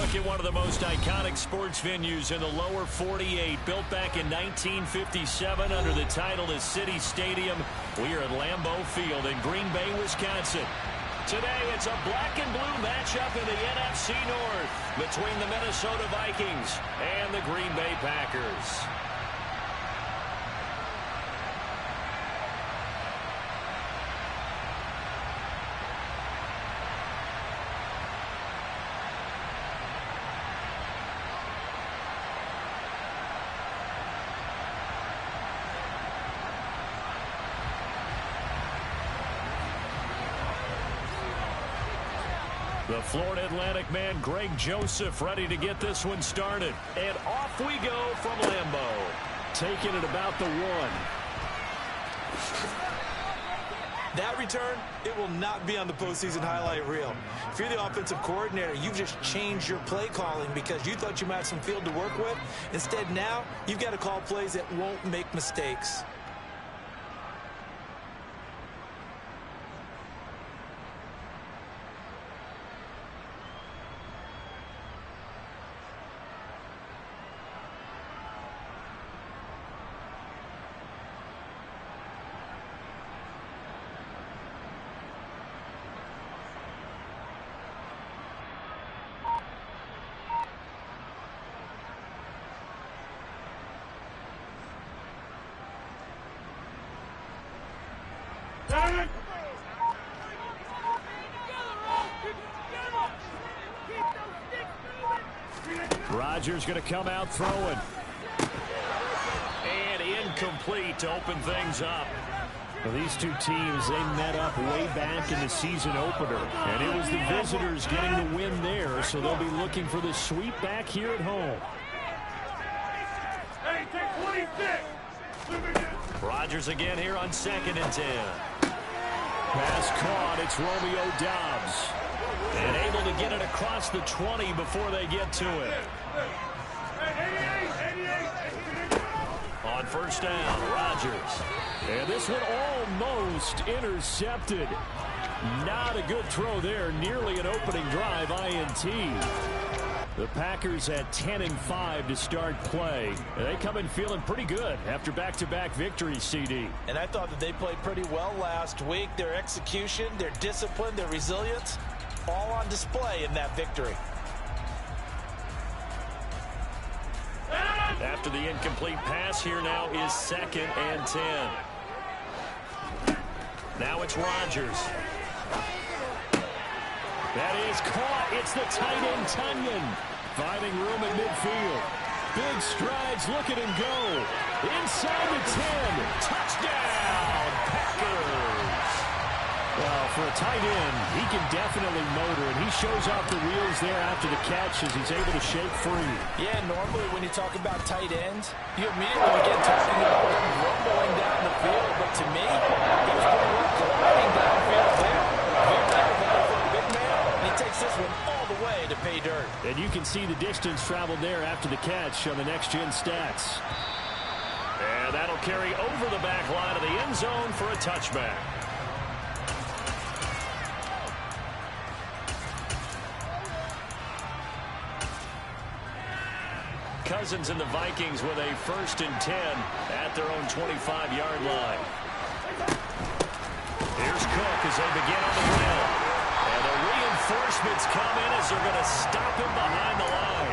look at one of the most iconic sports venues in the lower 48, built back in 1957 under the title of City Stadium. We are at Lambeau Field in Green Bay, Wisconsin. Today, it's a black and blue matchup in the NFC North between the Minnesota Vikings and the Green Bay Packers. The Florida Atlantic man, Greg Joseph, ready to get this one started. And off we go from Lambeau. Taking it about the 1. That return, it will not be on the postseason highlight reel. If you're the offensive coordinator, you've just changed your play calling because you thought you might have some field to work with. Instead, now, you've got to call plays that won't make mistakes. Rodgers going to come out throwing. And incomplete to open things up. Well, these two teams, they met up way back in the season opener. And it was the visitors getting the win there, so they'll be looking for the sweep back here at home. Hey, take 26. Rodgers again here on 2nd and 10. Pass caught. It's Romeo Doubs. And able to get it across the 20 before they get to it. On first down, Rodgers. And this one almost intercepted. Not a good throw there. Nearly an opening drive, INT. The Packers at 10-5 to start play. They come in feeling pretty good after back-to-back victories, CD. And I thought that they played pretty well last week. Their execution, their discipline, their resilience, all on display in that victory. After the incomplete pass, here now is 2nd and 10. Now it's Rodgers. That is caught. It's the tight end, Tunyon. Finding room at midfield. Big strides. Look at him go. Inside the 10. Touchdown, Packers. Well, for a tight end, he can definitely motor, and he shows off the wheels there after the catch as he's able to shake free. Yeah, normally when you talk about tight ends, you immediately begin talking about them rumbling down the field. But to me, he was pretty well gliding downfield there. Very difficult for a big man, and he takes this one all the way to pay dirt. And you can see the distance traveled there after the catch on the next-gen stats. And that'll carry over the back line of the end zone for a touchback. Cousins and the Vikings with a 1st and 10 at their own 25-yard line. Here's Cook as they begin on the ground. And the reinforcements come in as they're going to stop him behind the line.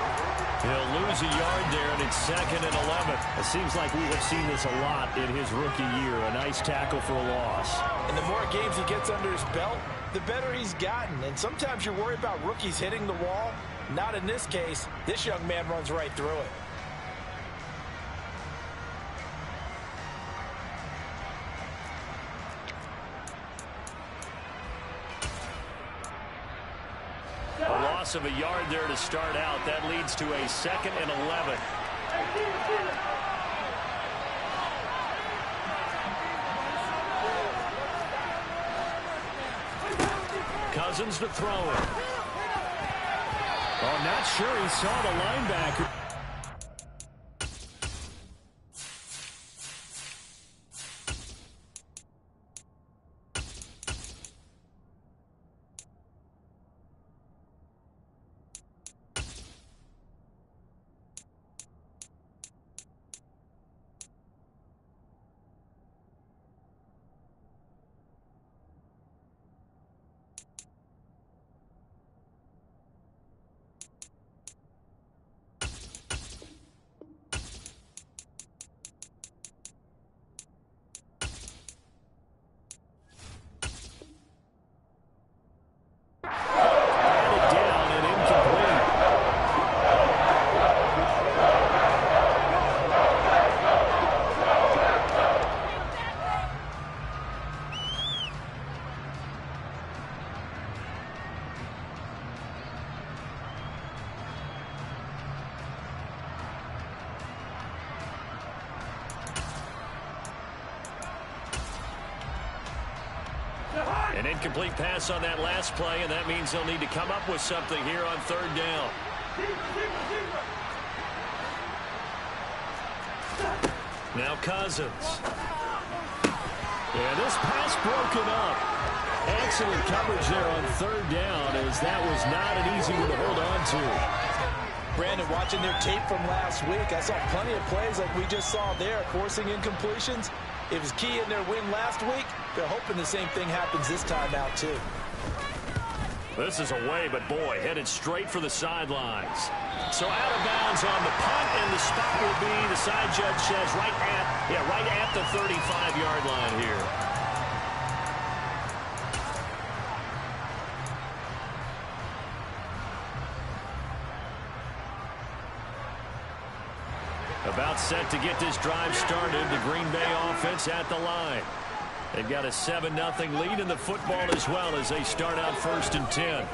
He'll lose a yard there, and it's 2nd and 11. It seems like we have seen this a lot in his rookie year. A nice tackle for a loss. And the more games he gets under his belt, the better he's gotten. And sometimes you're worried about rookies hitting the wall. Not in this case. This young man runs right through it. A loss of a yard there to start out. That leads to a 2nd and 11. Cousins to throw it. Oh, not sure he saw the linebacker. An incomplete pass on that last play, and that means they'll need to come up with something here on third down. Now Cousins. And this pass broken up. Excellent coverage there on third down, as that was not an easy one to hold on to. Brandon, watching their tape from last week, I saw plenty of plays like we just saw there, forcing incompletions. It was key in their win last week. They're hoping the same thing happens this time out, too. This is away, but boy, headed straight for the sidelines. So out of bounds on the punt, and the spot will be, the side judge says, right at the 35-yard line here. About set to get this drive started. The Green Bay offense at the line. They've got a 7-0 lead in the football as well as they start out 1st and 10.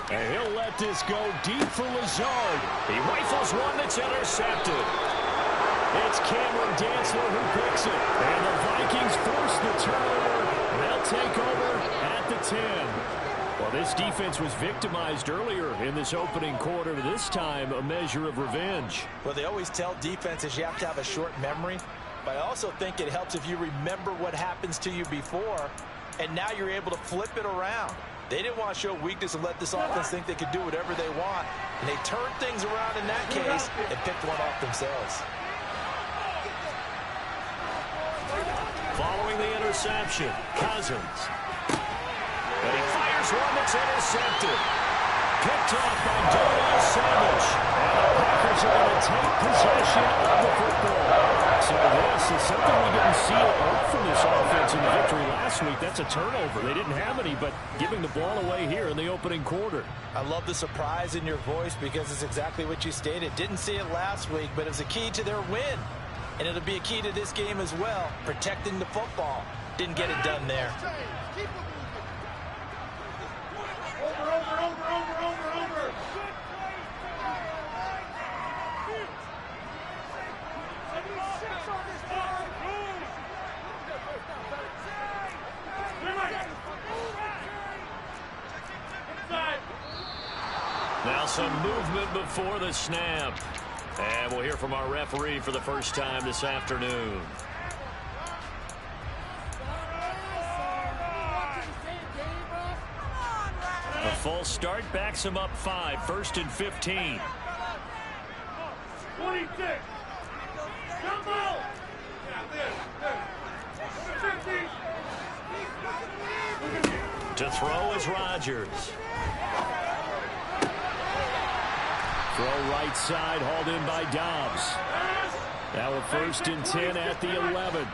And he'll let this go deep for Lazard. He rifles one that's intercepted. It's Cameron Dantzler who picks it. And the Vikings force the turnover. They'll take over at the 10. Well, this defense was victimized earlier in this opening quarter. This time, a measure of revenge. Well, they always tell defenses you have to have a short memory. But I also think it helps if you remember what happens to you before, and now you're able to flip it around. They didn't want to show weakness and let this offense think they could do whatever they want. And they turned things around in that case and picked one off themselves. Following the interception, Cousins. And he fires one that's intercepted. Picked off by Daniel Savage. And the Packers are going to take possession of the football. So this is something we didn't see a lot from this offense in the victory last week. That's a turnover. They didn't have any, but giving the ball away here in the opening quarter. I love the surprise in your voice because it's exactly what you stated. Didn't see it last week, but it was a key to their win. And it'll be a key to this game as well, protecting the football. Didn't get it done there. Over. Now some movement before the snap. And we'll hear from our referee for the first time this afternoon. A full start backs him up 5, 1st and 15. 26. Jump out. To throw is Rodgers. Throw right side, hauled in by Dobbs. Now a 1st and 10 at the 11.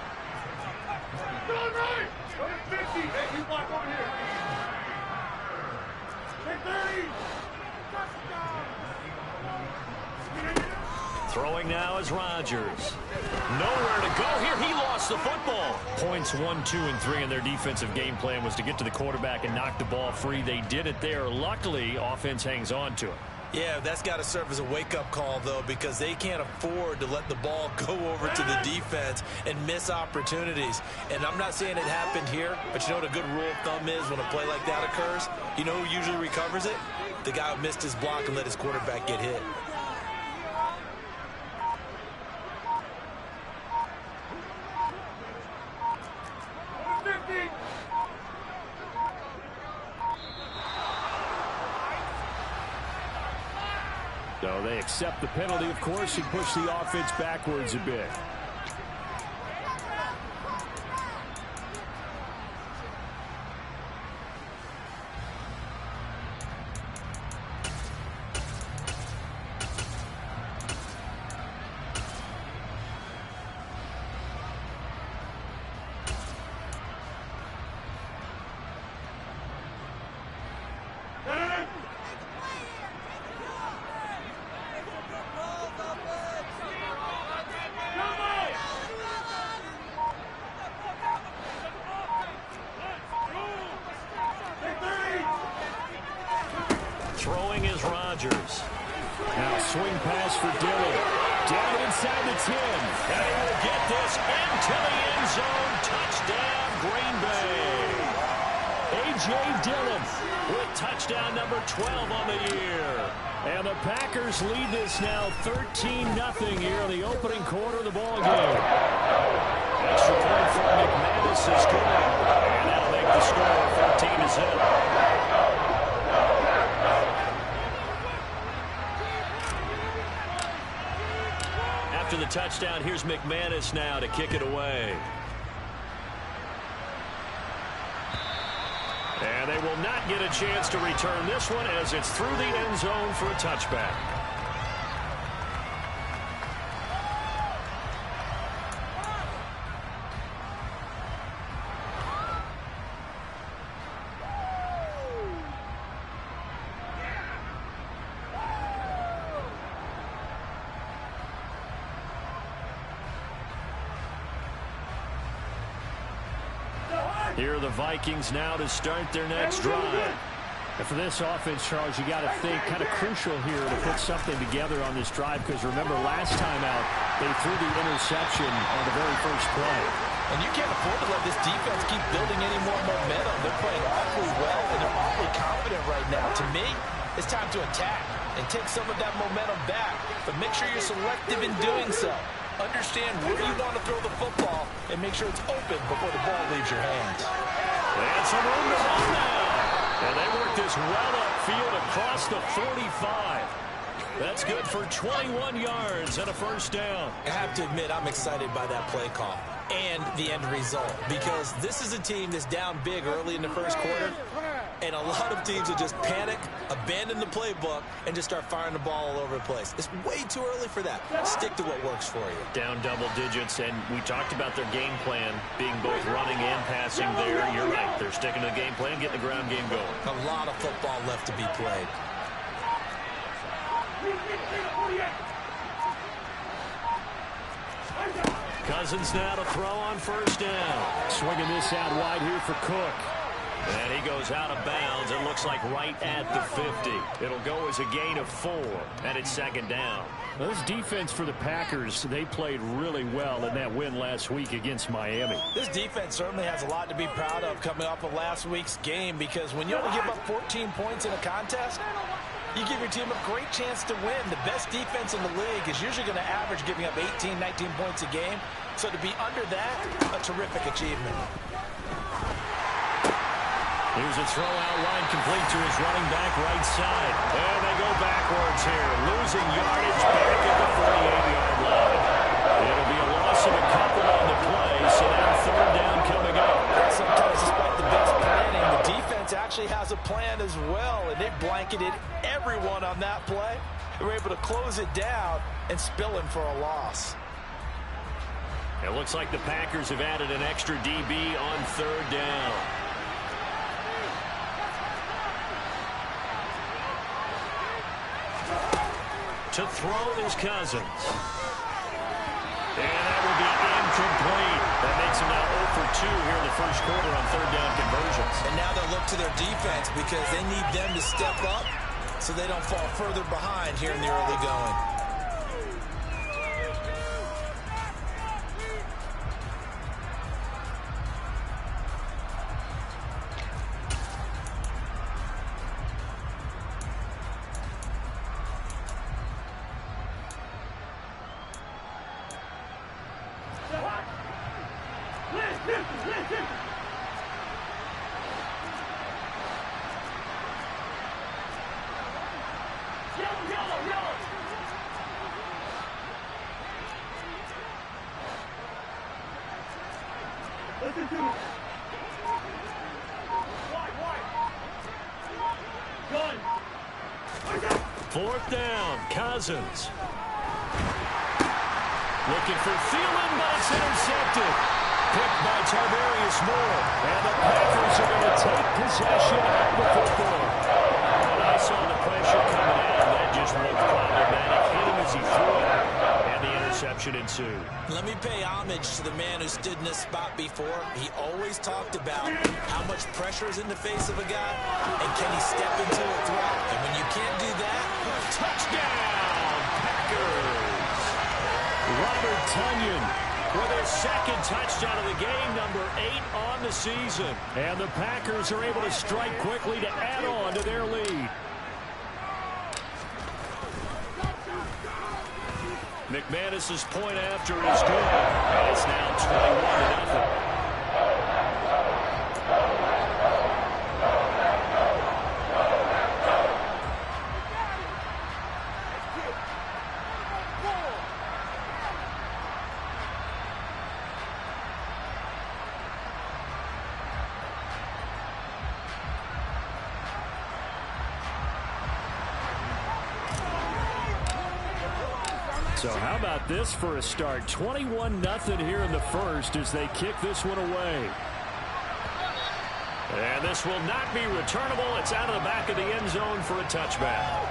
Throwing now is Rodgers. Nowhere to go here. He lost the football. Points 1, 2, and 3 in their defensive game plan was to get to the quarterback and knock the ball free. They did it there. Luckily, offense hangs on to it. Yeah, that's got to serve as a wake-up call, though, because they can't afford to let the ball go over to the defense and miss opportunities. And I'm not saying it happened here, but you know what a good rule of thumb is when a play like that occurs? You know who usually recovers it? The guy who missed his block and let his quarterback get hit. So they accept the penalty, of course, and push the offense backwards a bit. Throwing is Rodgers. Now swing pass for Dillon. Down inside the 10. And he will get this into the end zone. Touchdown, Green Bay. A.J. Dillon with touchdown number 12 on the year. And the Packers lead this now 13-0 here in the opening quarter of the ball game. Extra point from McManus is good. And that'll make the score 14-0. After the touchdown, here's McManus now to kick it away. And they will not get a chance to return this one as it's through the end zone for a touchback. Here are the Vikings now to start their next drive. And for this offense, Charles, you got to think kind of crucial here to put something together on this drive, because remember last time out they threw the interception on the very first play. And you can't afford to let this defense keep building any more momentum. They're playing awfully well, and they're awfully confident right now. To me, it's time to attack and take some of that momentum back. But make sure you're selective in doing so. Understand where you want to throw the football and make sure it's open before the ball leaves your hands. And some room to run now. And they work this well upfield across the 45. That's good for 21 yards and a first down. I have to admit, I'm excited by that play call and the end result, because this is a team that's down big early in the first quarter, and a lot of teams will just panic, abandon the playbook, and just start firing the ball all over the place. It's way too early for that. Stick to what works for you. Down double digits, and we talked about their game plan being both running and passing there. You're right. They're sticking to the game plan, getting the ground game going. A lot of football left to be played. Cousins now to throw on first down. Swinging this out wide here for Cook. And he goes out of bounds. It looks like right at the 50. It'll go as a gain of 4, and it's second down. Well, this defense for the Packers, they played really well in that win last week against Miami. This defense certainly has a lot to be proud of coming off of last week's game, because when you only give up 14 points in a contest, you give your team a great chance to win. The best defense in the league is usually going to average giving up 18, 19 points a game. So to be under that, a terrific achievement. Here's a throw out line complete to his running back right side. And they go backwards here, losing yardage back at the 48-yard line. It'll be a loss of a couple on the play, so now third down coming up. Sometimes, despite the best planning, the defense actually has a plan as well, and they blanketed everyone on that play. They were able to close it down and spill him for a loss. It looks like the Packers have added an extra DB on third down. To throw is Cousins. And that will be incomplete. That makes him now 0 for 2 here in the first quarter on third down conversions. And now they'll look to their defense, because they need them to step up so they don't fall further behind here in the early going. Fourth down, Cousins. Looking for Thielen, but it's intercepted. Picked by Tarvarius Moore. And the Packers are going to take possession of the football. And I saw the pressure coming in. That just looked problematic. Hit him as he threw it. And the interception ensued. Let me pay homage to the man who stood in this spot before. He always talked about how much pressure is in the face of a guy, and can he step into a throw. And when you can't do that, touchdown, Packers. Robert Tonyan with his second touchdown of the game, number 8 on the season. And the Packers are able to strike quickly to add on to their lead. McManus's point after is good. And it's now 21-0. So how about this for a start? 21-0 here in the first as they kick this one away. And this will not be returnable. It's out of the back of the end zone for a touchback.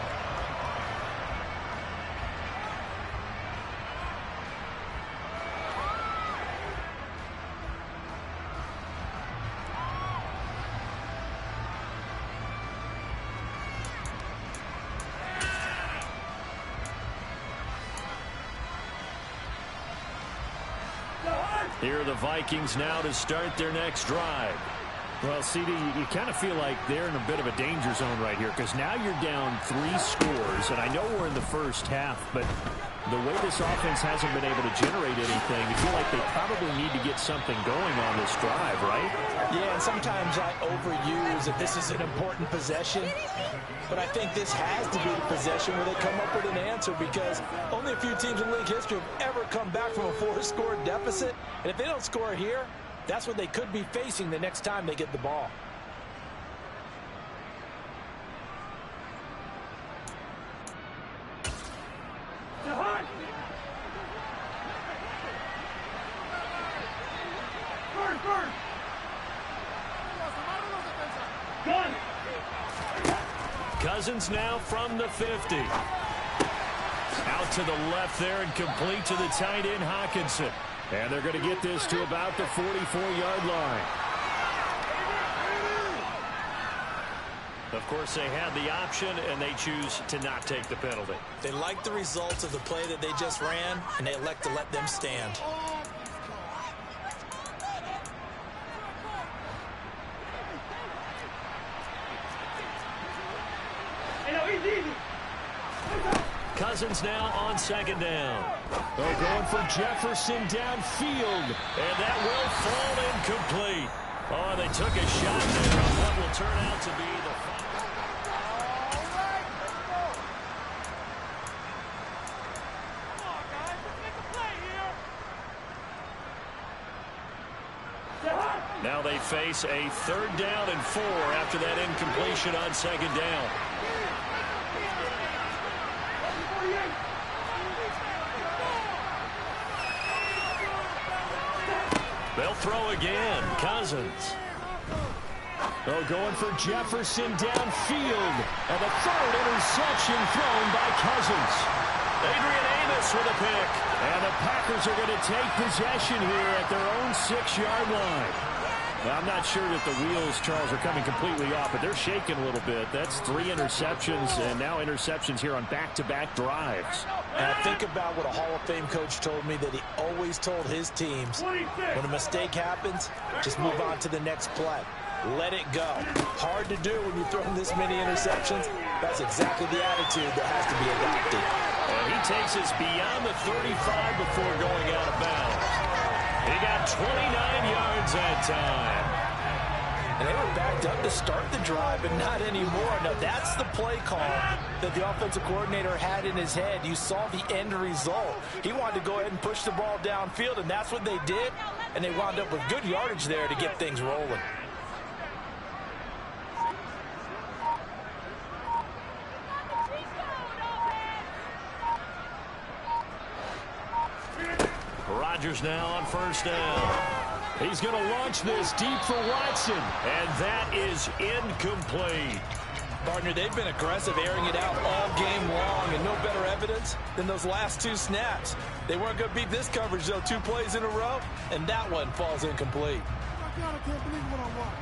Here are the Vikings now to start their next drive. Well, CD, you kind of feel like they're in a bit of a danger zone right here because now you're down 3 scores, and I know we're in the first half, but the way this offense hasn't been able to generate anything, you feel like they probably need to get something going on this drive, right? Yeah, and sometimes I overuse that this is an important possession, but I think this has to be the possession where they come up with an answer because only a few teams in league history have ever come back from a 4-score deficit, and if they don't score here, that's what they could be facing the next time they get the ball. Cousins now from the 50. Out to the left there and complete to the tight end, Hawkinson. And they're going to get this to about the 44-yard line. Of course, they had the option, and they choose to not take the penalty. They like the results of the play that they just ran, and they elect to let them stand. Cousins now on second down. They're going for Jefferson downfield, and that will fall incomplete. Oh, they took a shot there on what will turn out to be the final. Now they face a 3rd down and 4 after that incompletion on second down. They'll throw again. Cousins. They're going for Jefferson downfield. And the 3rd interception thrown by Cousins. Adrian Amos with a pick. And the Packers are going to take possession here at their own 6-yard line. Well, I'm not sure that the wheels, Charles, are coming completely off, but they're shaking a little bit. That's 3 interceptions, and now interceptions here on back-to-back drives. And I think about what a Hall of Fame coach told me that he always told his teams, when a mistake happens, just move on to the next play. Let it go. Hard to do when you're throwing this many interceptions. That's exactly the attitude that has to be adopted. And he takes us beyond the 35 before going out of bounds. He got 29 yards that time. And they were backed up to start the drive, but not anymore. Now, that's the play call that the offensive coordinator had in his head. You saw the end result. He wanted to go ahead and push the ball downfield, and that's what they did. And they wound up with good yardage there to get things rolling. Rodgers now on 1st down. He's going to launch this deep for Watson, and that is incomplete. Partner, they've been aggressive, airing it out all game long, and no better evidence than those last 2 snaps. They weren't going to beat this coverage, though, 2 plays in a row, and that one falls incomplete. I can't believe what I want.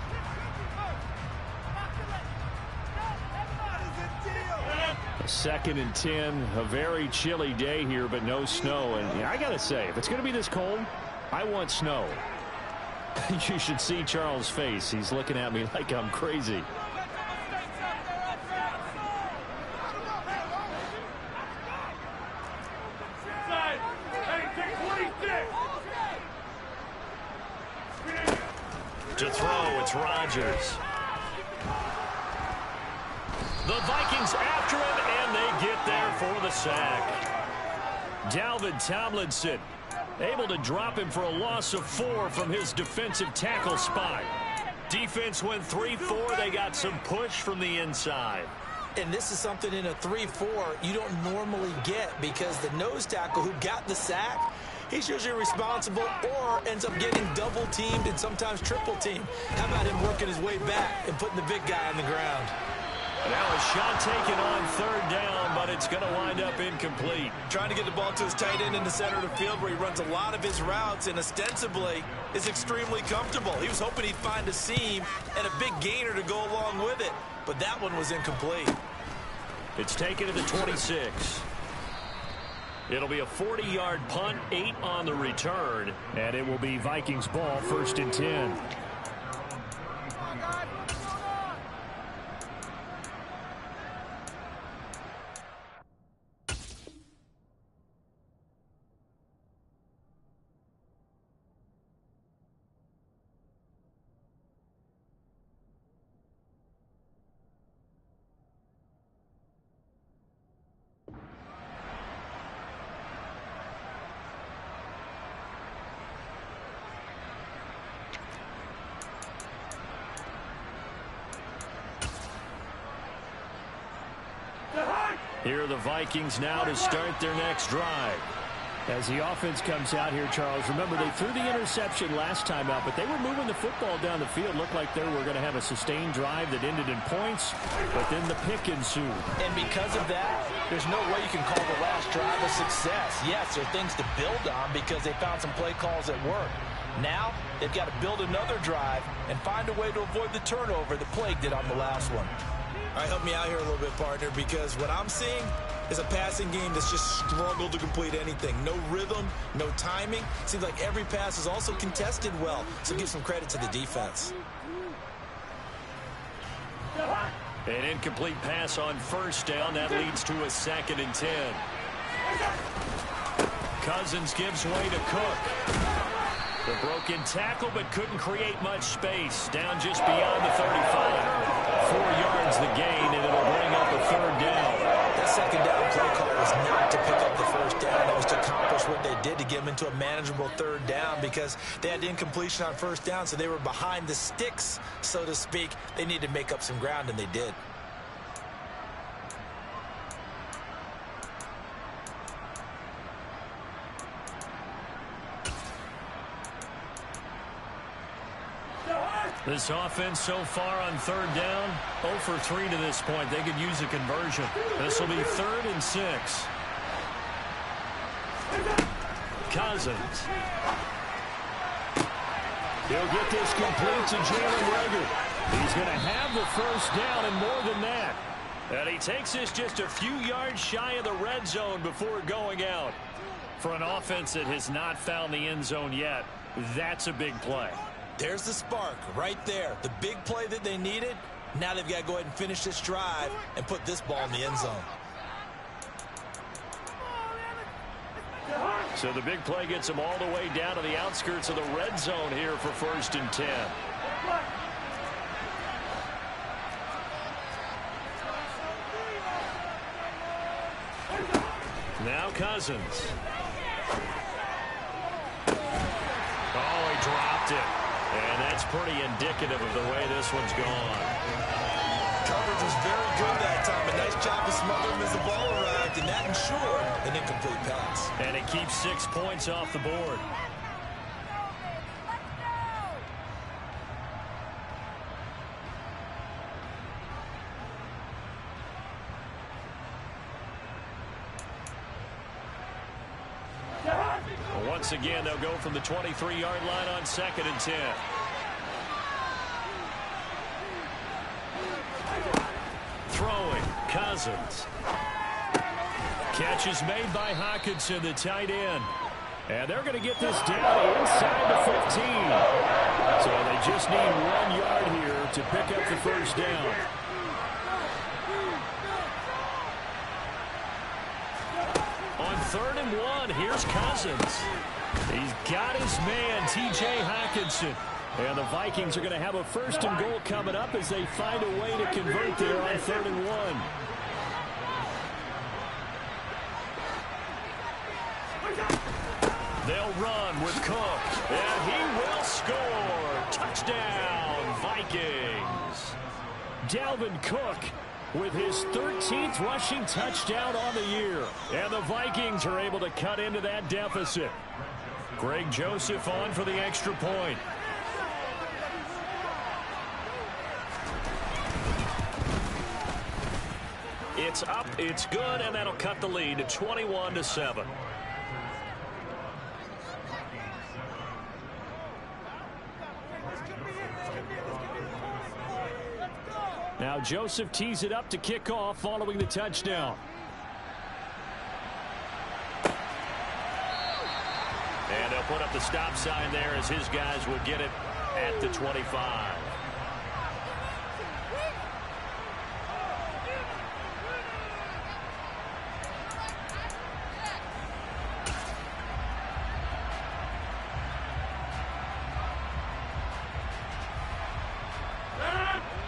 2nd and 10, a very chilly day here, but no snow. And I got to say, if it's going to be this cold, I want snow. You should see Charles' face. He's looking at me like I'm crazy. To throw, it's Rodgers. The Vikings after him, and they get there for the sack. Dalvin Tomlinson able to drop him for a loss of 4 from his defensive tackle spot. Defense went 3-4. They got some push from the inside. And this is something in a 3-4 you don't normally get, because the nose tackle who got the sack, he's usually responsible or ends up getting double-teamed and sometimes triple-teamed. How about him working his way back and putting the big guy on the ground? Now a shot taken on 3rd down, but it's going to wind up incomplete. Trying to get the ball to his tight end in the center of the field where he runs a lot of his routes and ostensibly is extremely comfortable. He was hoping he'd find a seam and a big gainer to go along with it, but that one was incomplete. It's taken to the 26. It'll be a 40-yard punt, 8 on the return, and it will be Vikings ball, 1st and 10. Here are the Vikings now to start their next drive. As the offense comes out here, Charles, remember they threw the interception last time out, but they were moving the football down the field. Looked like they were going to have a sustained drive that ended in points, but then the pick ensued. And because of that, there's no way you can call the last drive a success. Yes, there are things to build on because they found some play calls that work. Now, they've got to build another drive and find a way to avoid the turnover the Plague did on the last one. All right, help me out here a little bit, partner, because what I'm seeing is a passing game that's just struggled to complete anything. No rhythm, no timing. Seems like every pass is also contested well, so give some credit to the defense. An incomplete pass on 1st down. That leads to a 2nd and 10. Cousins gives way to Cook. The broken tackle, but couldn't create much space. Down just beyond the 35. 4 yards the gain, and it'll bring up a 3rd down. That 2nd down play call was not to pick up the 1st down. It was to accomplish what they did to get them into a manageable 3rd down because they had incompletion on 1st down, so they were behind the sticks, so to speak. They needed to make up some ground, and they did. This offense so far on 3rd down, 0 for 3 to this point. They could use a conversion. This will be 3rd and 6. Cousins. He'll get this complete to Jalen Reagor. He's going to have the 1st down and more than that. And he takes this just a few yards shy of the red zone before going out. For an offense that has not found the end zone yet, that's a big play. There's the spark right there. The big play that they needed. Now they've got to go ahead and finish this drive and put this ball in the end zone. So the big play gets them all the way down to the outskirts of the red zone here for 1st and 10. Now Cousins. Oh, he dropped it. And that's pretty indicative of the way this one's gone. Coverage was very good that time. A nice job to smother him as the ball arrived, and that ensured an incomplete pass. And it keeps 6 points off the board. Once again, they'll go from the 23-yard line on 2nd and 10. Throwing, Cousins. Catch is made by Hockenson, the tight end. And they're going to get this down inside the 15. So they just need 1 yard here to pick up the first down. On 3rd and 1, here's Cousins. He's got his man, T.J. Hockenson. And the Vikings are going to have a 1st and goal coming up as they find a way to convert there on 3rd and 1. They'll run with Cook, and he will score. Touchdown, Vikings. Dalvin Cook with his 13th rushing touchdown on the year. And the Vikings are able to cut into that deficit. Greg Joseph on for the extra point. It's up, it's good, and that'll cut the lead to 21-7. Now Joseph tees it up to kick off following the touchdown. And they'll put up the stop sign there as his guys will get it at the 25.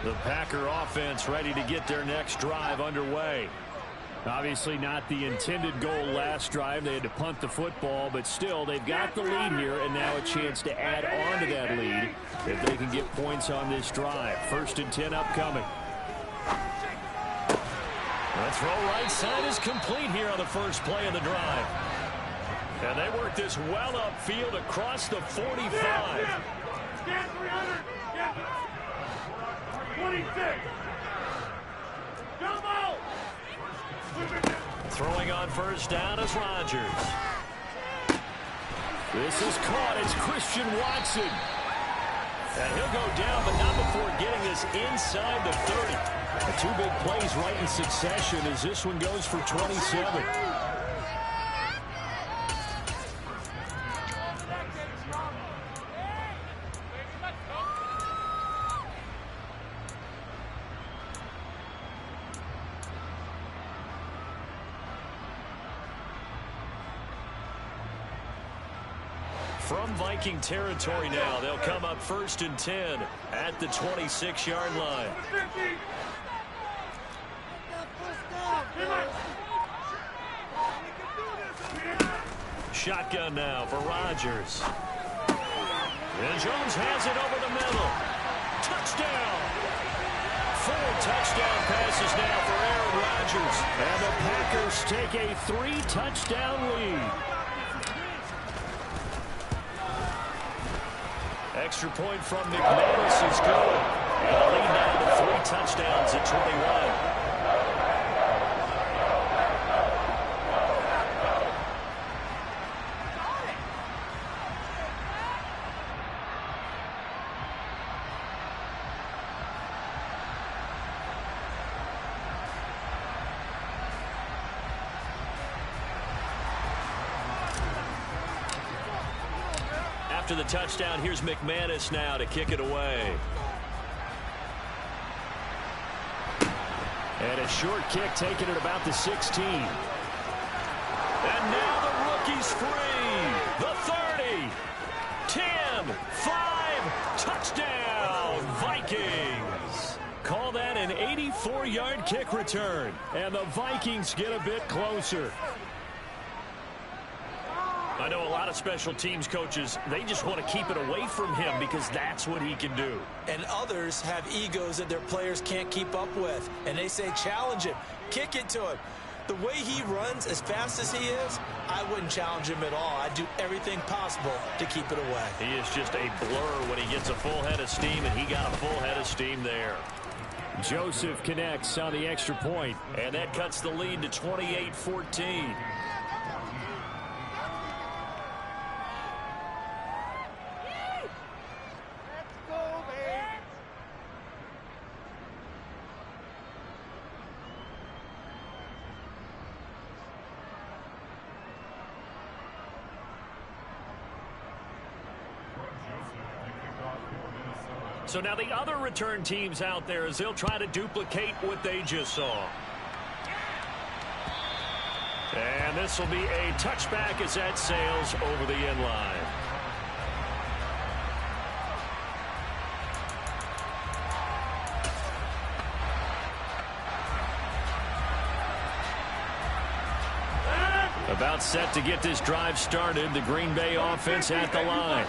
The Packer offense ready to get their next drive underway. Obviously not the intended goal last drive. They had to punt the football, but still they've got the lead here and now a chance to add on to that lead if they can get points on this drive. 1st and 10 upcoming. The throw right side is complete here on the first play of the drive. And they work this well upfield across the 45. Get 300. Get 26. Come out. Throwing on 1st down is Rodgers. This is caught. It's Christian Watson. And he'll go down, but not before getting this inside the 30. Two big plays right in succession as this one goes for 27. From Viking territory now, they'll come up 1st and 10 at the 26-yard line. Shotgun now for Rodgers. And Jones has it over the middle. Touchdown! 4 touchdown passes now for Aaron Rodgers. And the Packers take a 3-touchdown lead. Extra point from McManus is good. And the lead now to 3 touchdowns at 21. After the touchdown, here's McManus now to kick it away. And a short kick taken at about the 16. And now the rookie's free. The 30. 10. 5. Touchdown. Vikings. Call that an 84-yard kick return. And the Vikings get a bit closer. I know a lot of special teams coaches, they just want to keep it away from him because that's what he can do. And others have egos that their players can't keep up with. And they say, challenge him, kick it to him. The way he runs as fast as he is, I wouldn't challenge him at all. I'd do everything possible to keep it away. He is just a blur when he gets a full head of steam, and he got a full head of steam there. Joseph connects on the extra point, and that cuts the lead to 28-14. So now the other return teams out there as they'll try to duplicate what they just saw. And this will be a touchback as that sails over the end line. About set to get this drive started. The Green Bay offense at the line.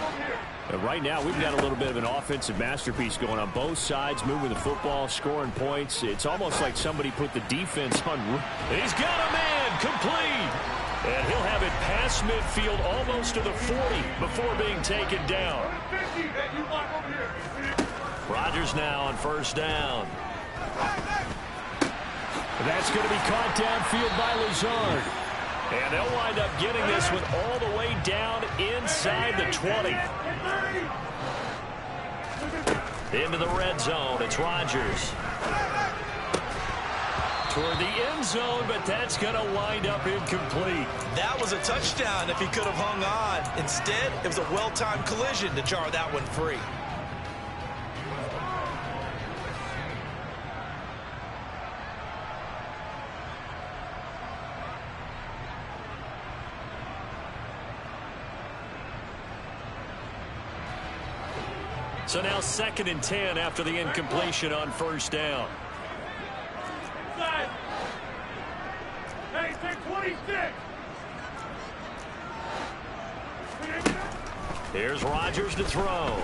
Right now, we've got a little bit of an offensive masterpiece going on both sides, moving the football, scoring points. It's almost like somebody put the defense on. He's got a man complete. And he'll have it past midfield almost to the 40 before being taken down. Rodgers now on first down. That's going to be caught downfield by Lazard. And they'll wind up getting this one all the way down inside the 20. Into the red zone. It's Rodgers. Toward the end zone, but that's going to wind up incomplete. That was a touchdown if he could have hung on. Instead, it was a well-timed collision to jar that one free. So now 2nd and 10 after the incompletion on first down. Hey, take 26. Here's Rodgers to throw.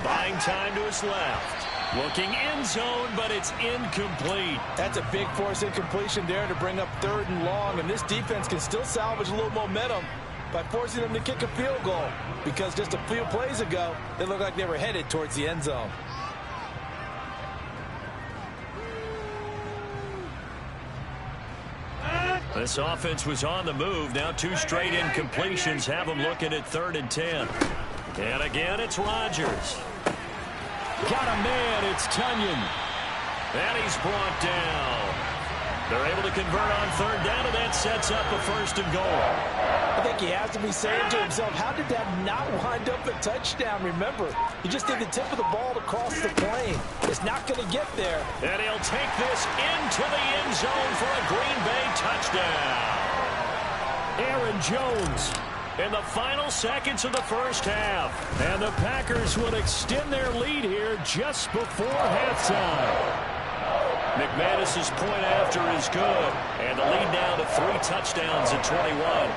Buying time to his left. Looking end zone, but it's incomplete. That's a big force incompletion there to bring up 3rd and long, and this defense can still salvage a little momentum by forcing them to kick a field goal, because just a few plays ago, they looked like they were headed towards the end zone. This offense was on the move. Now 2 straight incompletions have them looking at 3rd and 10. And again, it's Rodgers. Got a man. It's Tunyon. And he's brought down. They're able to convert on 3rd down, and that sets up a 1st and goal. I think he has to be saying to himself, how did that not wind up a touchdown? Remember, he just did the tip of the ball to cross the plane. It's not going to get there. And he'll take this into the end zone for a Green Bay touchdown. Aaron Jones in the final seconds of the first half. And the Packers will extend their lead here just before halftime. McManus's point after is good. And the lead now to 3 touchdowns at 21.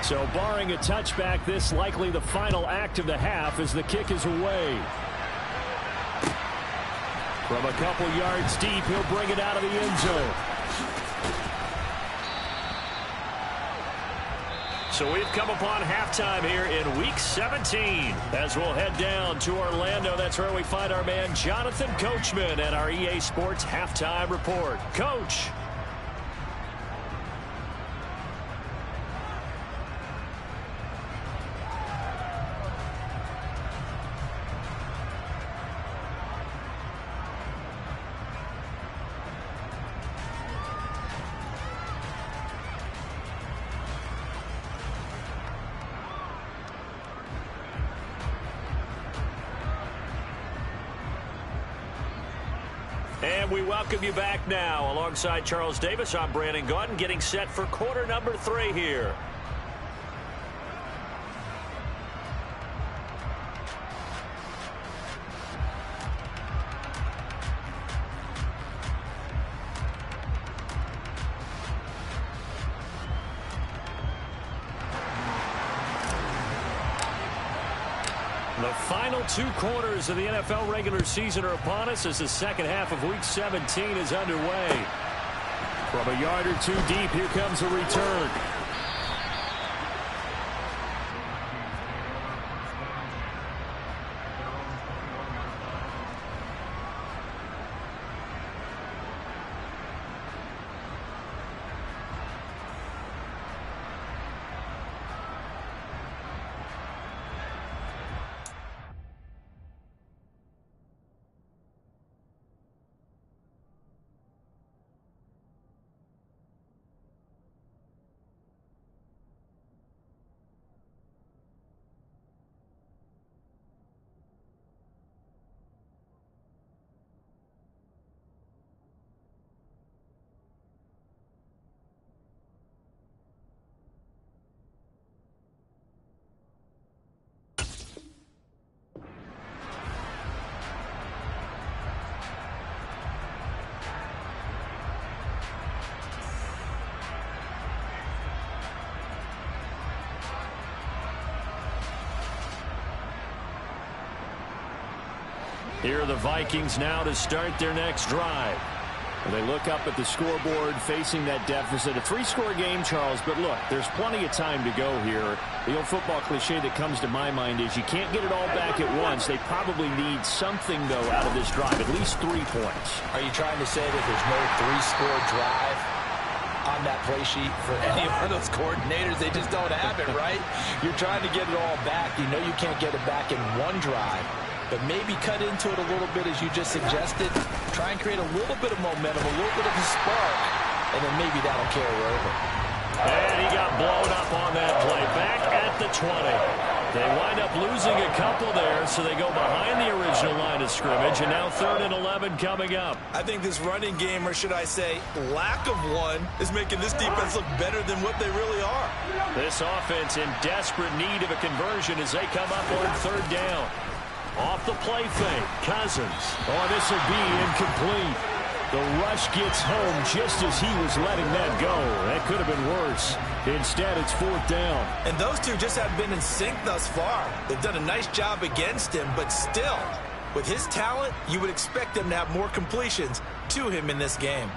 So barring a touchback, this likely the final act of the half as the kick is away. From a couple yards deep, he'll bring it out of the end zone. So we've come upon halftime here in Week 17. As we'll head down to Orlando, that's where we find our man Jonathan Coachman at our EA Sports Halftime Report. Coach. And we welcome you back now. Alongside Charles Davis, I'm Brandon Gaudin, getting set for quarter number 3 here. The final 2 quarters of the NFL regular season are upon us as the second half of Week 17 is underway. From a yard or 2 deep, here comes a return. Here are the Vikings now to start their next drive. They look up at the scoreboard facing that deficit. A 3-score game, Charles, but look, there's plenty of time to go here. The old football cliche that comes to my mind is you can't get it all back at once. They probably need something, though, out of this drive, at least 3 points. Are you trying to say that there's no 3-score drive on that play sheet for any of those coordinators? They just don't have it, right? You're trying to get it all back. You know you can't get it back in one drive. But maybe cut into it a little bit, as you just suggested. Try and create a little bit of momentum, a little bit of a spark, and then maybe that'll carry over. And he got blown up on that play. Back at the 20. They wind up losing a couple there, so they go behind the original line of scrimmage, and now 3rd and 11 coming up. I think this running game, or should I say lack of one, is making this defense look better than what they really are. This offense in desperate need of a conversion as they come up on 3rd down. Off the play fake, Cousins. Oh, this will be incomplete. The rush gets home just as he was letting that go. That could have been worse. Instead, it's 4th down. And those two just have been in sync thus far. They've done a nice job against him, but still, with his talent, you would expect them to have more completions to him in this game.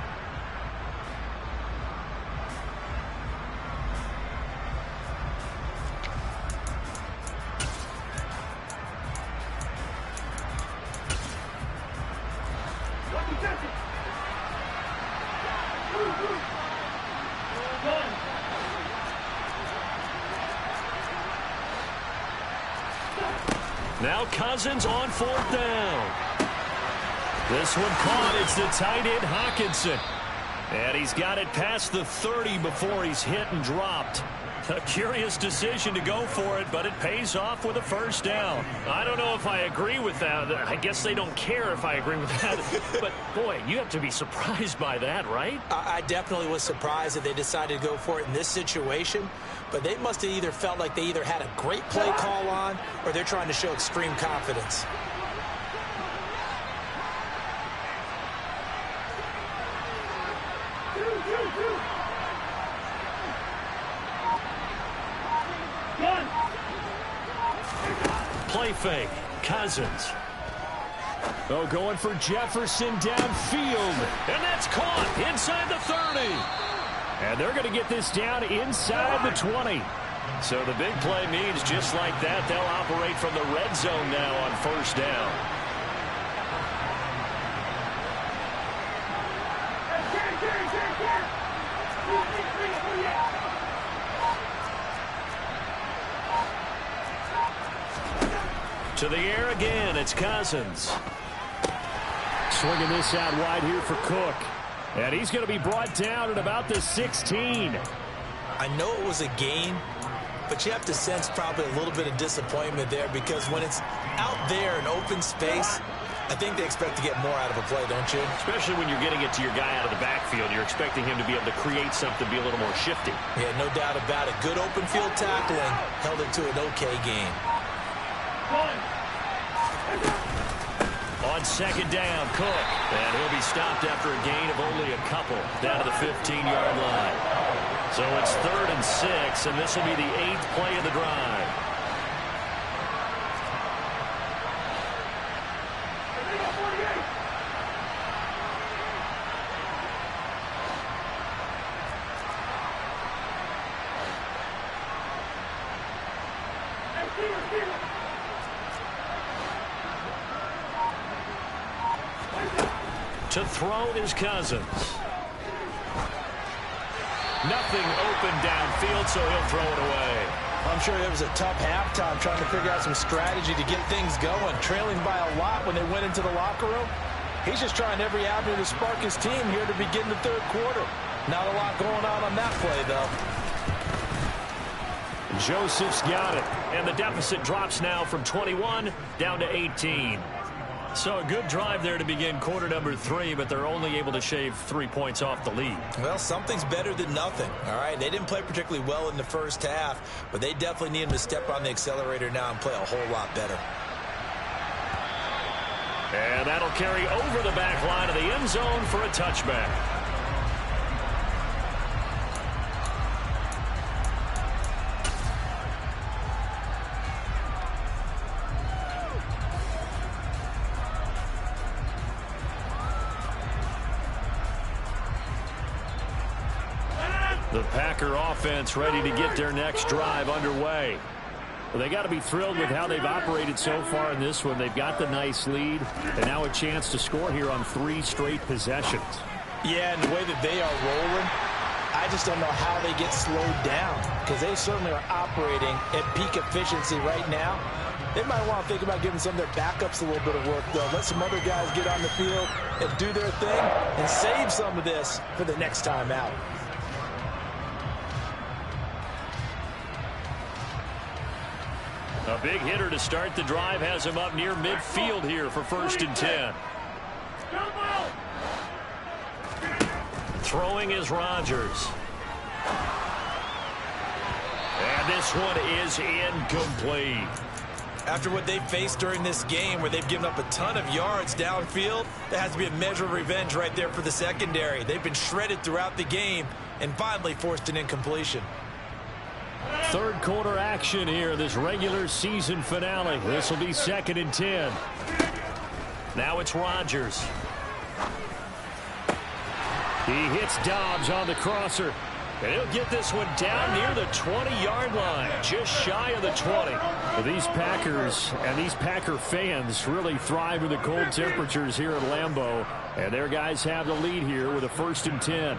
Now Cousins on 4th down. This one caught. It's the tight end Hawkinson. And he's got it past the 30 before he's hit and dropped. A curious decision to go for it, but it pays off with a 1st down. I don't know if I agree with that. I guess they don't care if I agree with that. But, boy, you have to be surprised by that, right? I definitely was surprised that they decided to go for it in this situation. But they must have either felt like they either had a great play call on or they're trying to show extreme confidence. Play fake, Cousins. Oh, going for Jefferson downfield. And that's caught inside the 30. And they're going to get this down inside the 20. So the big play means just like that, they'll operate from the red zone now on 1st down. To the air again, it's Cousins. Swinging this out wide here for Cook. And he's going to be brought down at about the 16. I know it was a gain, but you have to sense probably a little bit of disappointment there, because when it's out there in open space, I think they expect to get more out of a play, don't you? Especially when you're getting it to your guy out of the backfield. You're expecting him to be able to create something, be a little more shifty. Yeah, no doubt about it. Good open field tackling held it to an okay gain. On 2nd down, Cook. And he'll be stopped after a gain of only a couple down to the 15-yard line. So it's 3rd and 6, and this will be the 8th play of the drive. To throw is Cousins. Nothing open downfield, so he'll throw it away. I'm sure it was a tough halftime trying to figure out some strategy to get things going. Trailing by a lot when they went into the locker room. He's just trying every avenue to spark his team here to begin the 3rd quarter. Not a lot going on that play, though. Joseph's got it. And the deficit drops now from 21 down to 18. So a good drive there to begin quarter number 3, but they're only able to shave 3 points off the lead. Well, something's better than nothing, all right? They didn't play particularly well in the first half, but they definitely need him to step on the accelerator now and play a whole lot better. And that'll carry over the back line of the end zone for a touchback. The Packer offense ready to get their next drive underway. Well, they got to be thrilled with how they've operated so far in this one. They've got the nice lead, and now a chance to score here on 3 straight possessions. Yeah, and the way that they are rolling, I just don't know how they get slowed down, because they certainly are operating at peak efficiency right now. They might want to think about giving some of their backups a little bit of work, though. Let some other guys get on the field and do their thing and save some of this for the next time out. A big hitter to start the drive has him up near midfield here for 1st and 10. Throwing is Rodgers. And this one is incomplete. After what they've faced during this game, where they've given up a ton of yards downfield, there has to be a measure of revenge right there for the secondary. They've been shredded throughout the game and finally forced an incompletion. 3rd quarter action here, this regular season finale. This will be 2nd and 10. Now it's Rodgers. He hits Dobbs on the crosser. And he'll get this one down near the 20-yard line, just shy of the 20. Well, these Packers and these Packer fans really thrive in the cold temperatures here at Lambeau. And their guys have the lead here with a 1st and 10.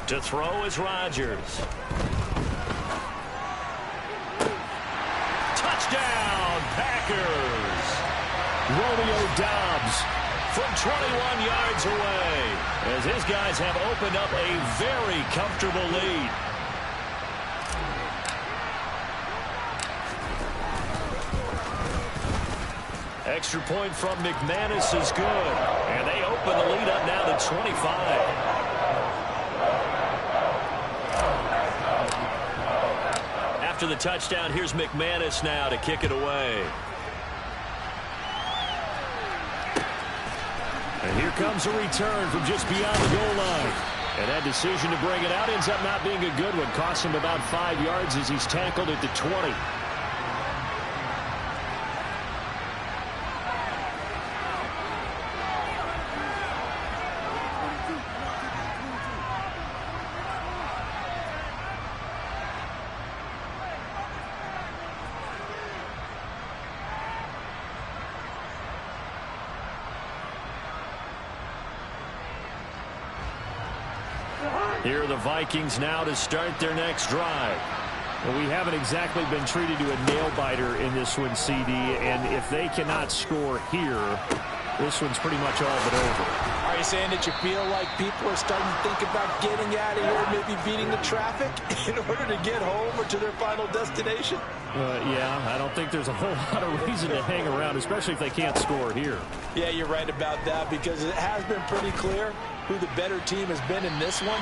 To throw is Rodgers. Touchdown, Packers. Romeo Dobbs from 21 yards away, as his guys have opened up a very comfortable lead. Extra point from McManus is good, and they open the lead up now to 25. After the touchdown, here's McManus now to kick it away. And here comes a return from just beyond the goal line. And that decision to bring it out ends up not being a good one. Costs him about 5 yards as he's tackled at the 20. Here are the Vikings now to start their next drive. Well, we haven't exactly been treated to a nail-biter in this one, CD, and if they cannot score here, this one's pretty much all but over. Are you saying that you feel like people are starting to think about getting out of here, maybe beating the traffic in order to get home or to their final destination? Yeah, I don't think there's a whole lot of reason to hang around, especially if they can't score here. Yeah, you're right about that, because it has been pretty clear who the better team has been in this one.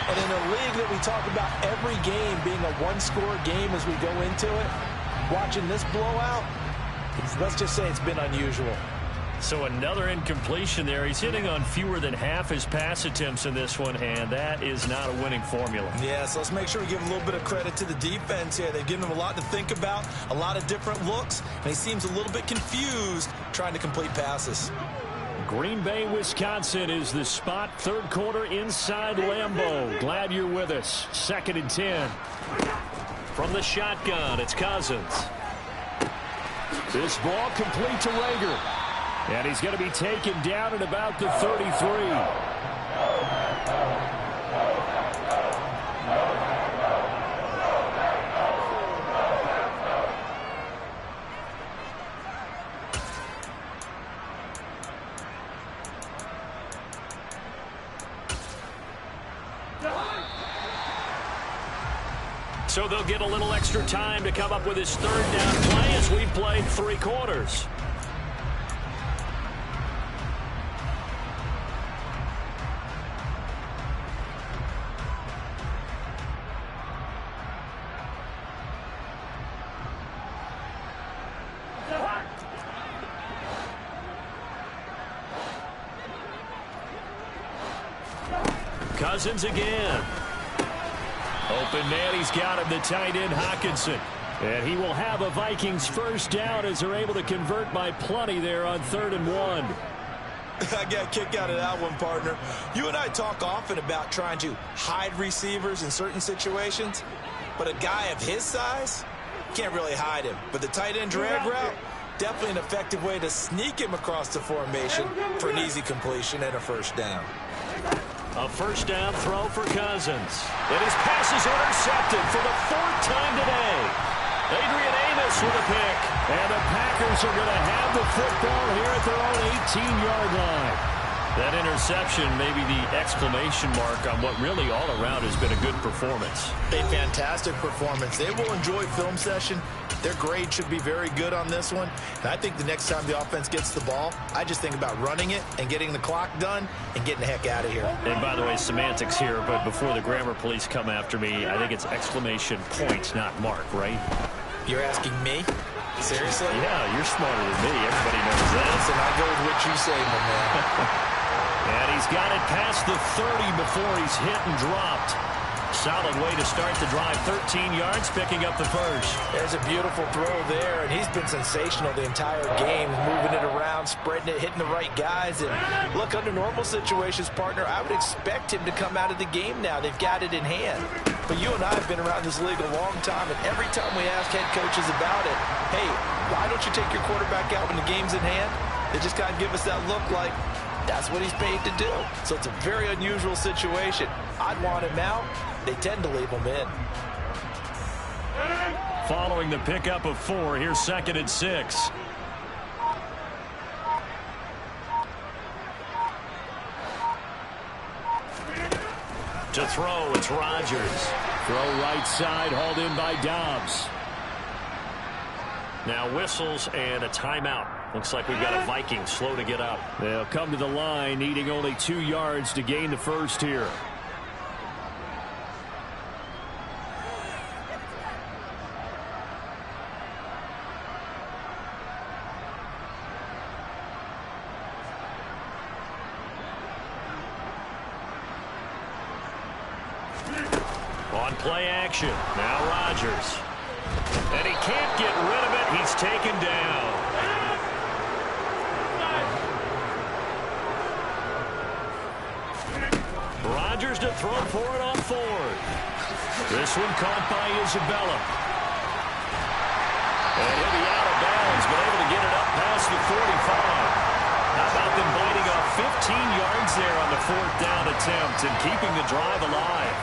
And in a league that we talk about every game being a one-score game as we go into it, watching this blowout, let's just say it's been unusual. So another incompletion there. He's hitting on fewer than half his pass attempts in this one, and that is not a winning formula. Yeah, so let's make sure we give a little bit of credit to the defense here. They've given him a lot to think about, a lot of different looks, and he seems a little bit confused trying to complete passes. Green Bay, Wisconsin is the spot. 3rd quarter inside Lambeau. Glad you're with us. 2nd and 10. From the shotgun, it's Cousins. This ball complete to Rager. And he's going to be taken down at about the 33. So they'll get a little extra time to come up with his 3rd down play as we played 3 quarters. Cousins again. Open man, he's got him, the tight end, Hockenson. And he will have a Vikings first down as they're able to convert by plenty there on 3rd and 1. I got a kick out of that one, partner. You and I talk often about trying to hide receivers in certain situations, but a guy of his size can't really hide him. But the tight end drag route, definitely an effective way to sneak him across the formation for an easy completion and a first down. A first down throw for Cousins. And his pass is intercepted for the 4th time today. Adrian Amos with a pick. And the Packers are going to have the football here at their own 18-yard line. That interception may be the exclamation mark on what really all around has been a good performance. A fantastic performance. They will enjoy film session. Their grade should be very good on this one. And I think the next time the offense gets the ball, I just think about running it and getting the clock done and getting the heck out of here. And by the way, semantics here, but before the grammar police come after me, I think it's exclamation point, not mark, right? You're asking me? Seriously? Yeah, you're smarter than me. Everybody knows that. Listen, I go with what you say, my man. And he's got it past the 30 before he's hit and dropped. Solid way to start the drive. 13 yards, picking up the first. There's a beautiful throw there, and he's been sensational the entire game, moving it around, spreading it, hitting the right guys. And look, under normal situations, partner, I would expect him to come out of the game now. They've got it in hand. But you and I have been around this league a long time, and every time we ask head coaches about it, hey, why don't you take your quarterback out when the game's in hand? They just kind of give us that look like, that's what he's paid to do. So it's a very unusual situation. I'd want him out. They tend to leave him in. Following the pickup of 4, here's 2nd and 6. To throw, it's Rodgers. Throw right side, hauled in by Dobbs. Now whistles and a timeout. Looks like we've got a Viking slow to get up. They'll come to the line, needing only 2 yards to gain the first here. On play action, now Rodgers. And he can't get rid of it. He's taken down. Rodgers to throw for it on 4th. This one caught by Isabella. And he'll be out of bounds, but able to get it up past the 45. How about them biting off 15 yards there on the 4th down attempt and keeping the drive alive?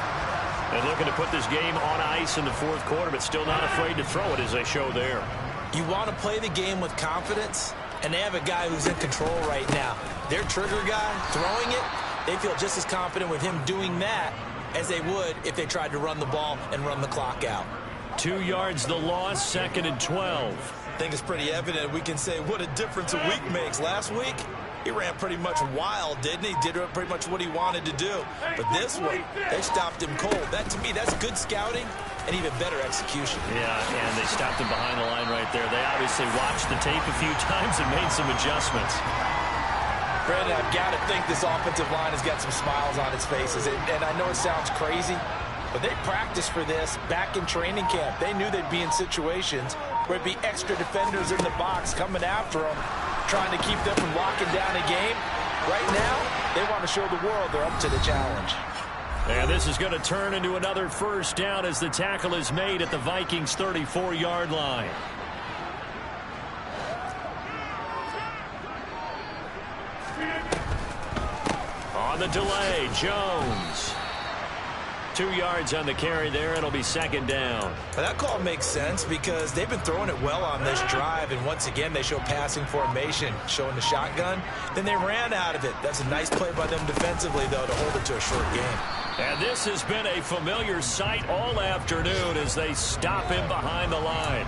And looking to put this game on ice in the 4th quarter, but still not afraid to throw it as they show there. You want to play the game with confidence, and they have a guy who's in control right now. Their trigger guy throwing it, they feel just as confident with him doing that as they would if they tried to run the ball and run the clock out. 2 yards the loss, 2nd and 12. I think it's pretty evident we can say what a difference a week makes. Last week, he ran pretty much wild, didn't he? Did pretty much what he wanted to do. But this one, they stopped him cold. That, to me, that's good scouting and even better execution. Yeah, and they stopped him behind the line right there. They obviously watched the tape a few times and made some adjustments. Brandon, I've got to think this offensive line has got some smiles on its faces. And I know it sounds crazy, but they practiced for this back in training camp. They knew they'd be in situations where it'd be extra defenders in the box coming after them, trying to keep them from locking down a game. Right now, they want to show the world they're up to the challenge. And this is going to turn into another first down as the tackle is made at the Vikings' 34-yard line. On the delay, Jones. 2 yards on the carry there. It'll be 2nd down. Now that call makes sense because they've been throwing it well on this drive, and once again they show passing formation, showing the shotgun. Then they ran out of it. That's a nice play by them defensively, though, to hold it to a short game. And this has been a familiar sight all afternoon as they stop him behind the line.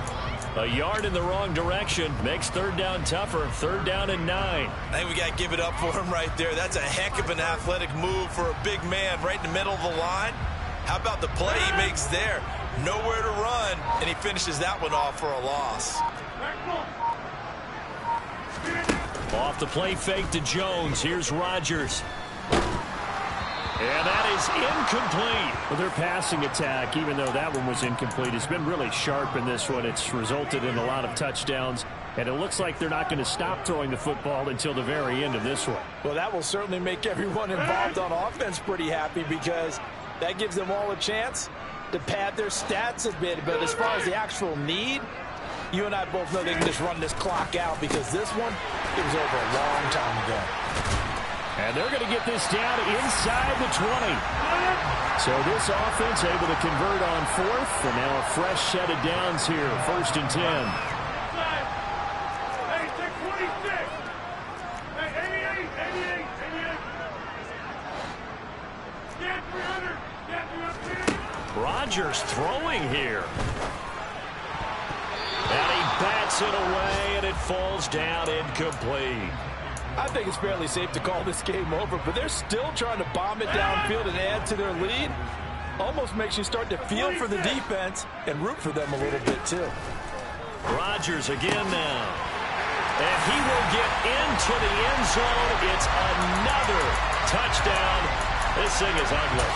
A yard in the wrong direction makes 3rd down tougher. 3rd down and 9. I think we got to give it up for him right there. That's a heck of an athletic move for a big man right in the middle of the line. How about the play he makes there? Nowhere to run, and he finishes that one off for a loss. Off the play fake to Jones. Here's Rodgers. And that is incomplete. Well, their passing attack, even though that one was incomplete, has been really sharp in this one. It's resulted in a lot of touchdowns, and it looks like they're not going to stop throwing the football until the very end of this one. Well, that will certainly make everyone involved on offense pretty happy, because that gives them all a chance to pad their stats a bit. But as far as the actual need, you and I both know they can just run this clock out, because this one, it was over a long time ago. And they're going to get this down inside the 20. So this offense able to convert on fourth, and now a fresh set of downs here, 1st and 10. Hey, 626. Hey, 88. Get 300. Get 300. Rodgers throwing here. And he bats it away, and it falls down incomplete. I think it's fairly safe to call this game over, but they're still trying to bomb it downfield and add to their lead. Almost makes you start to feel for the defense and root for them a little bit, too. Rodgers again now. And he will get into the end zone. It's another touchdown. This thing is ugly.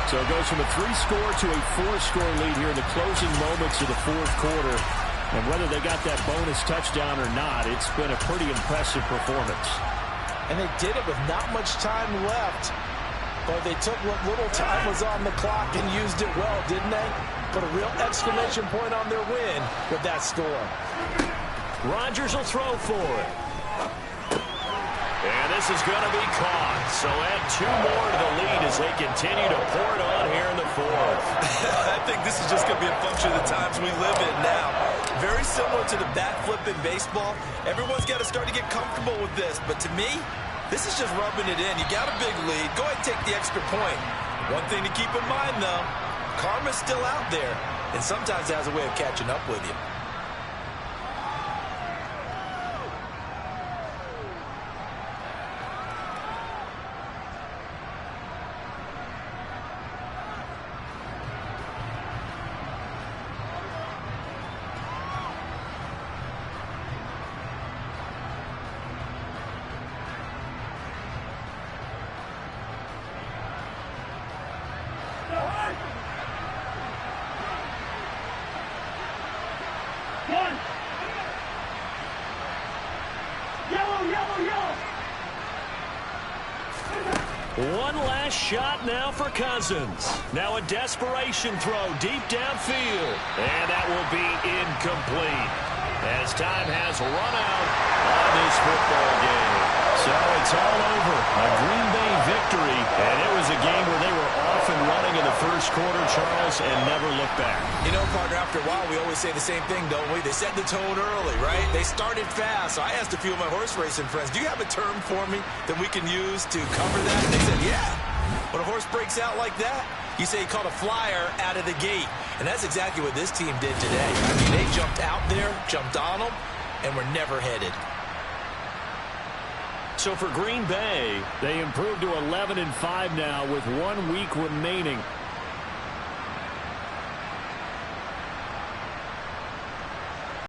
So it goes from a 3-score to a 4-score lead here in the closing moments of the 4th quarter. And whether they got that bonus touchdown or not, it's been a pretty impressive performance. And they did it with not much time left. But they took what little time was on the clock and used it well, didn't they? Put a real exclamation point on their win with that score. Rodgers will throw for it. And this is going to be caught. So add 2 more to the lead as they continue to pour it on here in the 4th. I think this is just going to be a function of the times we live in now. Very similar to the bat flip in baseball. Everyone's got to start to get comfortable with this. But to me, this is just rubbing it in. You got a big lead. Go ahead and take the extra point. One thing to keep in mind, though, karma's still out there. And sometimes it has a way of catching up with you. One last shot now for Cousins. Now a desperation throw deep downfield. And that will be incomplete, as time has run out on this football game. So it's all over. A Green Bay victory. And it was a game where they were off and running in the 1st quarter, Charles, and never looked back. You know, partner, after a while, we always say the same thing, don't we? They set the tone early, right? They started fast. So I asked a few of my horse racing friends, do you have a term for me that we can use to cover that? And they said, yeah. When a horse breaks out like that, you say he caught a flyer out of the gate. And that's exactly what this team did today. I mean, they jumped out there, jumped on them, and were never headed. So for Green Bay, they improved to 11-5 now with 1 week remaining